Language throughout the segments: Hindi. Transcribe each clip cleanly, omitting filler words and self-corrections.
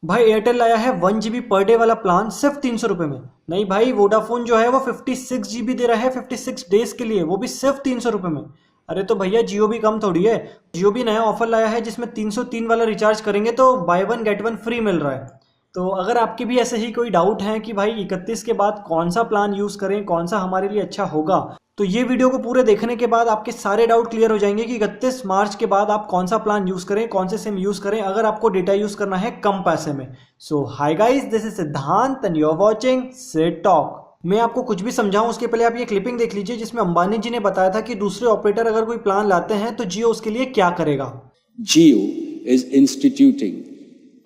भाई एयरटेल लाया है 1 GB पर डे वाला प्लान सिर्फ 300 रुपये में। नहीं भाई, वोडाफोन जो है वो 56 GB दे रहा है 56 डेज के लिए, वो भी सिर्फ 300 रुपये में। अरे तो भैया जियो भी कम थोड़ी है। जियो भी नया ऑफर लाया है जिसमें 303 वाला रिचार्ज करेंगे तो buy one get one free मिल रहा है। तो अगर आपके भी ऐसे ही कोई डाउट है कि भाई 31 के बाद कौन सा प्लान यूज़ करें, कौन सा हमारे लिए अच्छा होगा, तो ये वीडियो को पूरे देखने के बाद आपके सारे डाउट क्लियर हो जाएंगे कि 31 मार्च के बाद आप कौन सा प्लान यूज़ करें, कौन से सिम यूज़ करें अगर आपको डेटा यूज़ करना है कम पैसे में। So hi guys, this is Siddhant and you are watching Sid talk. मैं आपको कुछ भी समझाऊं उसके पहले आप ये क्लिपिंग देख लीजिए जिसमें अंबानी जी ने बताया था कि दूसरे ऑपरेटर अगर कोई प्लान लाते हैं तो जियो उसके लिए क्या करेगा। Jio is instituting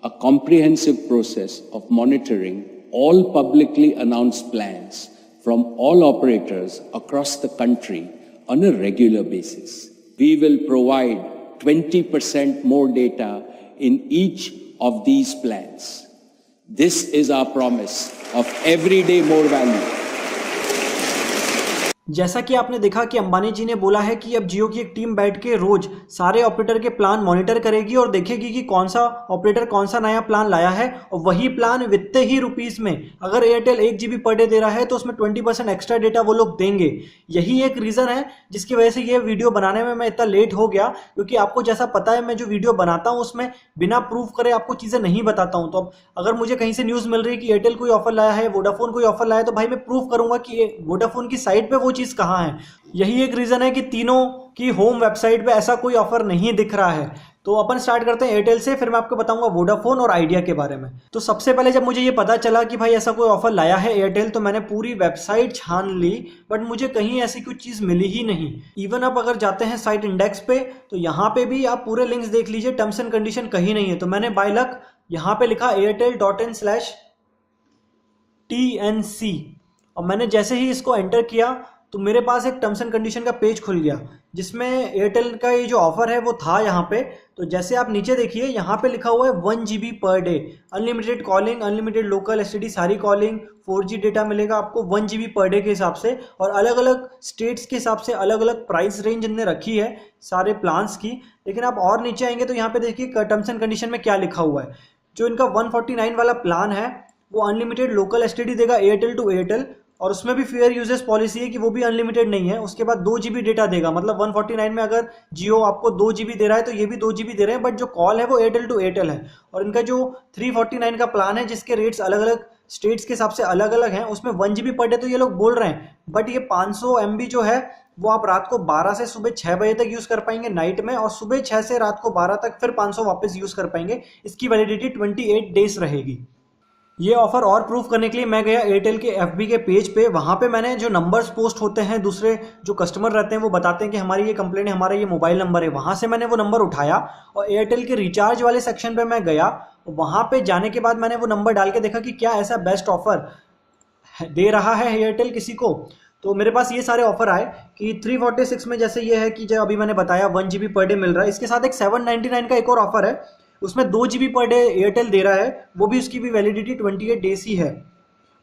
a comprehensive process of monitoring all publicly announced plans from all operators across the country on a regular basis. We will provide 20% more data in each of these plans. This is our promise of everyday more value. जैसा कि आपने देखा कि अंबानी जी ने बोला है कि अब जियो की एक टीम बैठ के रोज सारे ऑपरेटर के प्लान मॉनिटर करेगी और देखेगी कि कौन सा ऑपरेटर कौन सा नया प्लान लाया है, और वही प्लान वित्ते ही रुपीस में अगर Airtel 1 GB per day they रहा है तो उसमें 20% एक्स्ट्रा डेटा वो लोग देंगे। यही एक रीज़न है जिसकी वजह से ये वीडियो बनाने में मैं इतना लेट हो गया, क्योंकि आपको जैसा पता है मैं जो वीडियो बनाता हूँ उसमें बिना प्रूफ करे आपको चीज़ें नहीं बताता हूँ। तो अब अगर मुझे कहीं से न्यूज़ मिल रही है कि एयरटेल कोई ऑफर लाया है, वोडाफोन कोई ऑफर लाया है, तो भाई मैं प्रूफ करूंगा कि वोडाफोन की साइट पे वो चीज़ कहाँ है। यही एक रीज़न है कि तीनों की होम वेबसाइट पे ऐसा कोई ऑफर नहीं दिख रहा है। तो अपन स्टार्ट करते हैं एयरटेल से, फिर मैं आपको बताऊंगा वोडाफोन और आइडिया के बारे में। तो सबसे पहले जब मुझे ये पता चला कि भाई ऐसा कोई ऑफर लाया है एयरटेल, तो मैंने पूरी वेबसाइट छान ली, बट मुझे कहीं ऐसी कुछ चीज़ मिली ही नहीं। इवन आप अगर जाते हैं साइट इंडेक्स पे तो यहाँ पे भी आप पूरे लिंक्स देख लीजिए, टर्म्स एंड कंडीशन कहीं नहीं है। तो मैंने बाय लक यहाँ पे लिखा airtel.in/TNC, और मैंने जैसे ही इसको एंटर किया तो मेरे पास एक टर्म्स एंड कंडीशन का पेज खुल गया जिसमें एयरटेल का ये जो ऑफर है वो था यहाँ पे। तो जैसे आप नीचे देखिए यहाँ पे लिखा हुआ है 1 GB per day, unlimited calling, unlimited local STD सारी कॉलिंग, 4G डेटा मिलेगा आपको 1 GB पर डे के हिसाब से, और अलग अलग स्टेट्स के हिसाब से अलग अलग प्राइस रेंज इनने रखी है सारे प्लान्स की। लेकिन आप और नीचे आएंगे तो यहाँ पे देखिए टर्म्स एंड कंडीशन में क्या लिखा हुआ है। जो इनका 149 वाला प्लान है वो अनलिमिटेड लोकल एसटीडी देगा एयरटेल टू एयरटेल, और उसमें भी फेयर यूजेस पॉलिसी है कि वो भी अनलिमिटेड नहीं है। उसके बाद 2 GB डेटा देगा, मतलब 149 में अगर जियो आपको 2 GB दे रहा है तो ये भी 2 GB दे रहे हैं, बट जो कॉल है वो एयरटेल टू एयरटेल है। और इनका जो 349 का प्लान है जिसके रेट्स अलग अलग स्टेट्स के हिसाब से अलग अलग हैं, उसमें 1 GB पर डे तो ये लोग बोल रहे हैं, बट ये 500 MB जो है वो आप रात को 12 से सुबह 6 बजे तक यूज़ कर पाएंगे नाइट में, और सुबह 6 से रात को 12 तक फिर 500 वापस यूज़ कर पाएंगे। इसकी वैलिडिटी 28 डेज रहेगी। ये ऑफर और प्रूफ करने के लिए मैं गया एयरटेल के FB के पेज पे। वहाँ पे मैंने जो नंबर्स पोस्ट होते हैं, दूसरे जो कस्टमर रहते हैं वो बताते हैं कि हमारी ये कंप्लेंट है, हमारा ये मोबाइल नंबर है, वहाँ से मैंने वो नंबर उठाया और एयरटेल के रिचार्ज वाले सेक्शन पे मैं गया। वहाँ पे जाने के बाद मैंने वो नंबर डाल के देखा कि क्या ऐसा बेस्ट ऑफर दे रहा है एयरटेल किसी को। तो मेरे पास ये सारे ऑफर आए कि 346 में जैसे ये है कि जो अभी मैंने बताया 1 GB पर डे मिल रहा है। इसके साथ एक 799 का एक और ऑफर है, उसमें 2 GB पर डे एयरटेल दे रहा है, वो भी उसकी भी वैलिडिटी 28 डेज ही है।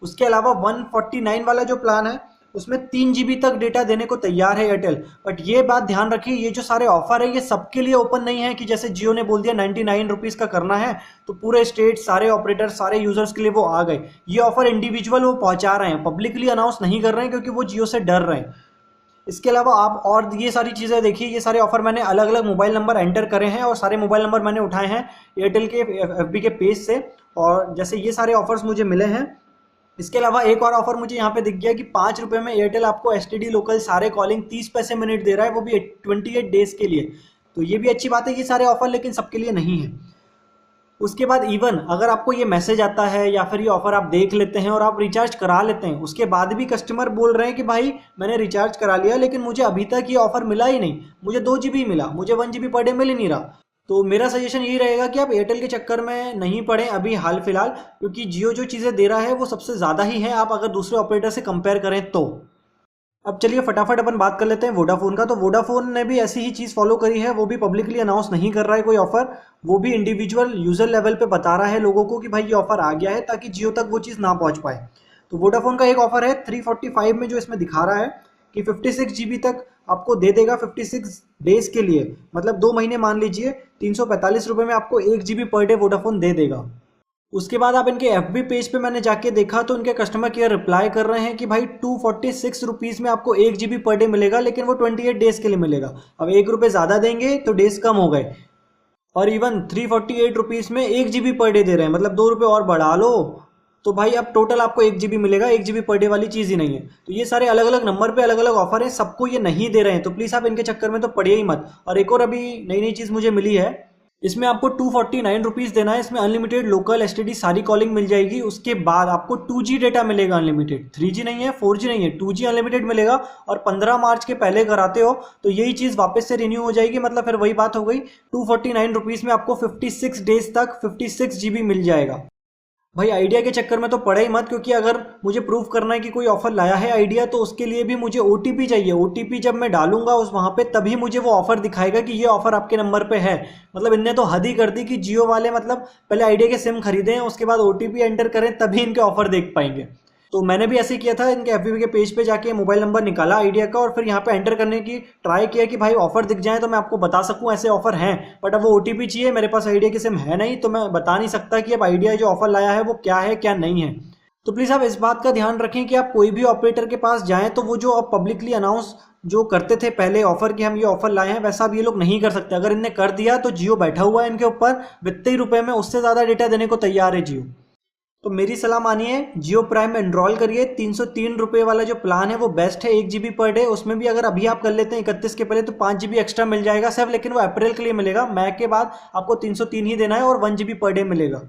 उसके अलावा 149 वाला जो प्लान है उसमें 3 GB तक डेटा देने को तैयार है एयरटेल। बट ये बात ध्यान रखिए, ये जो सारे ऑफर है ये सबके लिए ओपन नहीं है कि जैसे जियो ने बोल दिया 99 रुपीज़ का करना है तो पूरे स्टेट, सारे ऑपरेटर, सारे यूजर्स के लिए वो आ गए। ये ऑफर इंडिविजुअल वो पहुंचा रहे हैं, पब्लिकली अनाउंस नहीं कर रहे हैं क्योंकि वो जियो से डर रहे हैं। इसके अलावा आप और ये सारी चीज़ें देखिए, ये सारे ऑफर मैंने अलग अलग मोबाइल नंबर एंटर करे हैं और सारे मोबाइल नंबर मैंने उठाए हैं एयरटेल के FB के पेज से, और जैसे ये सारे ऑफर्स मुझे मिले हैं। इसके अलावा एक और ऑफर मुझे यहाँ पे दिख गया कि 5 रुपये में एयरटेल आपको STD लोकल सारे कॉलिंग 30 पैसे मिनट दे रहा है, वो भी 28 डेज के लिए। तो ये भी अच्छी बात है, ये सारे ऑफर लेकिन सबके लिए नहीं है। उसके बाद इवन अगर आपको ये मैसेज आता है या फिर ये ऑफर आप देख लेते हैं और आप रिचार्ज करा लेते हैं, उसके बाद भी कस्टमर बोल रहे हैं कि भाई मैंने रिचार्ज करा लिया लेकिन मुझे अभी तक ये ऑफर मिला ही नहीं, मुझे 2 GB मिला, मुझे 1 GB पर डे मिल ही नहीं रहा। तो मेरा सजेशन यही रहेगा कि आप एयरटेल के चक्कर में नहीं पड़ें अभी हाल फिलहाल, क्योंकि जियो जो चीज़ें दे रहा है वो सबसे ज़्यादा ही है आप अगर दूसरे ऑपरेटर से कंपेयर करें तो। अब चलिए फटाफट अपन बात कर लेते हैं वोडाफोन का। तो वोडाफोन ने भी ऐसी ही चीज़ फॉलो करी है, वो भी पब्लिकली अनाउंस नहीं कर रहा है कोई ऑफर, वो भी इंडिविजुअल यूजर लेवल पे बता रहा है लोगों को कि भाई ये ऑफर आ गया है, ताकि जियो तक वो चीज़ ना पहुंच पाए। तो वोडाफोन का एक ऑफर है 345 में जो इसमें दिखा रहा है कि 56 GB तक आपको दे देगा 56 डेज के लिए, मतलब 2 महीने मान लीजिए 345 रुपये में आपको 1 GB पर डे वोडाफोन दे देगा। उसके बाद आप इनके FB पेज पे मैंने जाके देखा तो इनके कस्टमर केयर रिप्लाई कर रहे हैं कि भाई 246 रुपीज़ में आपको 1 GB पर डे मिलेगा, लेकिन वो 28 डेज़ के लिए मिलेगा। अब 1 रुपये ज़्यादा देंगे तो डेज़ कम हो गए। और इवन 348 रुपीज़ में 1 GB पर डे दे रहे हैं, मतलब 2 रुपये और बढ़ा लो तो भाई अब टोटल आपको 1 GB मिलेगा। 1 GB पर डे वाली चीज़ ही नहीं है। तो ये सारे अलग अलग नंबर पे अलग अलग ऑफर है, सबको ये नहीं दे रहे हैं, तो प्लीज़ आप इनके चक्कर में तो पड़िए ही मत। और एक और अभी नई नई चीज़ मुझे मिली है, इसमें आपको 249 रुपीज़ देना है। इसमें अनलिमिटेड लोकल STD सारी कॉलिंग मिल जाएगी। उसके बाद आपको 2G डेटा मिलेगा अनलिमिटेड, 3G नहीं है, 4G नहीं है, 2G अनलिमिटेड मिलेगा। और 15 मार्च के पहले कराते हो तो यही चीज़ वापस से रिन्यू हो जाएगी, मतलब फिर वही बात हो गई। 249 रुपीज़ में आपको 56 डेज तक 56 GB मिल जाएगा। भाई आइडिया के चक्कर में तो पड़ा ही मत, क्योंकि अगर मुझे प्रूफ करना है कि कोई ऑफर लाया है आइडिया, तो उसके लिए भी मुझे OTP चाहिए। OTP जब मैं डालूंगा उस वहाँ पे तभी मुझे वो ऑफर दिखाएगा कि ये ऑफर आपके नंबर पे है। मतलब इनने तो हद ही कर दी कि जियो वाले मतलब पहले आइडिया के सिम खरीदें, उसके बाद OTP एंटर करें तभी इनके ऑफर देख पाएंगे। तो मैंने भी ऐसे ही किया था, इनके FB के पेज पे जाके मोबाइल नंबर निकाला आइडिया का और फिर यहाँ पे एंटर करने की ट्राई किया कि भाई ऑफर दिख जाए तो मैं आपको बता सकूँ ऐसे ऑफर हैं। बट अब वो OTP चाहिए, मेरे पास आइडिया की सिम है नहीं, तो मैं बता नहीं सकता कि अब आइडिया जो ऑफर लाया है वो क्या है क्या नहीं है। तो प्लीज़ आप इस बात का ध्यान रखें कि आप कोई भी ऑपरेटर के पास जाएं तो वो जो अब पब्लिकली अनाउंस जो करते थे पहले ऑफर कि हम ये ऑफर लाए हैं, वैसा अब ये लोग नहीं कर सकते। अगर इनने कर दिया तो जियो बैठा हुआ है इनके ऊपर, वित्तीय रुपए में उससे ज़्यादा डेटा देने को तैयार है जियो। तो मेरी सलाह मानिए, जियो प्राइम में एनरोल करिए। 303 रुपये वाला जो प्लान है वो बेस्ट है, 1 GB पर डे। उसमें भी अगर अभी आप कर लेते हैं 31 के पहले तो 5 GB एक्स्ट्रा मिल जाएगा सिर्फ, लेकिन वो अप्रैल के लिए मिलेगा। मई के बाद आपको 303 ही देना है और 1 GB पर डे मिलेगा।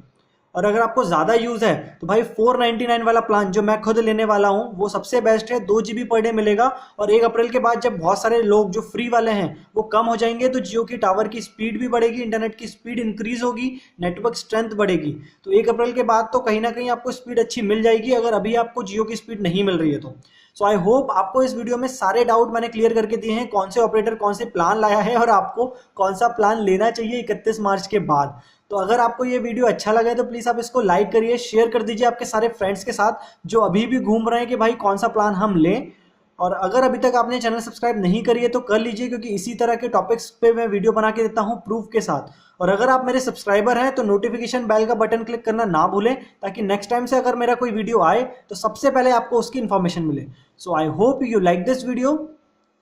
और अगर आपको ज़्यादा यूज़ है तो भाई 499 वाला प्लान जो मैं खुद लेने वाला हूँ वो सबसे बेस्ट है, 2 GB पर डे मिलेगा। और 1 अप्रैल के बाद जब बहुत सारे लोग जो फ्री वाले हैं वो कम हो जाएंगे तो जियो की टावर की स्पीड भी बढ़ेगी, इंटरनेट की स्पीड इंक्रीज होगी, नेटवर्क स्ट्रेंथ बढ़ेगी। तो 1 अप्रैल के बाद तो कहीं ना कहीं आपको स्पीड अच्छी मिल जाएगी, अगर अभी आपको जियो की स्पीड नहीं मिल रही है तो। सो आई होप आपको इस वीडियो में सारे डाउट मैंने क्लियर करके दिए हैं, कौन से ऑपरेटर कौन से प्लान लाया है और आपको कौन सा प्लान लेना चाहिए 31 मार्च के बाद। तो अगर आपको ये वीडियो अच्छा लगा है तो प्लीज़ आप इसको लाइक करिए, शेयर कर दीजिए आपके सारे फ्रेंड्स के साथ जो अभी भी घूम रहे हैं कि भाई कौन सा प्लान हम लें। और अगर अभी तक आपने चैनल सब्सक्राइब नहीं करी है तो कर लीजिए, क्योंकि इसी तरह के टॉपिक्स पे मैं वीडियो बना के देता हूँ प्रूफ के साथ। और अगर आप मेरे सब्सक्राइबर हैं तो नोटिफिकेशन बेल का बटन क्लिक करना ना भूलें, ताकि नेक्स्ट टाइम से अगर मेरा कोई वीडियो आए तो सबसे पहले आपको उसकी इन्फॉर्मेशन मिले। So I hope you like this video.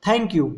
Thank you.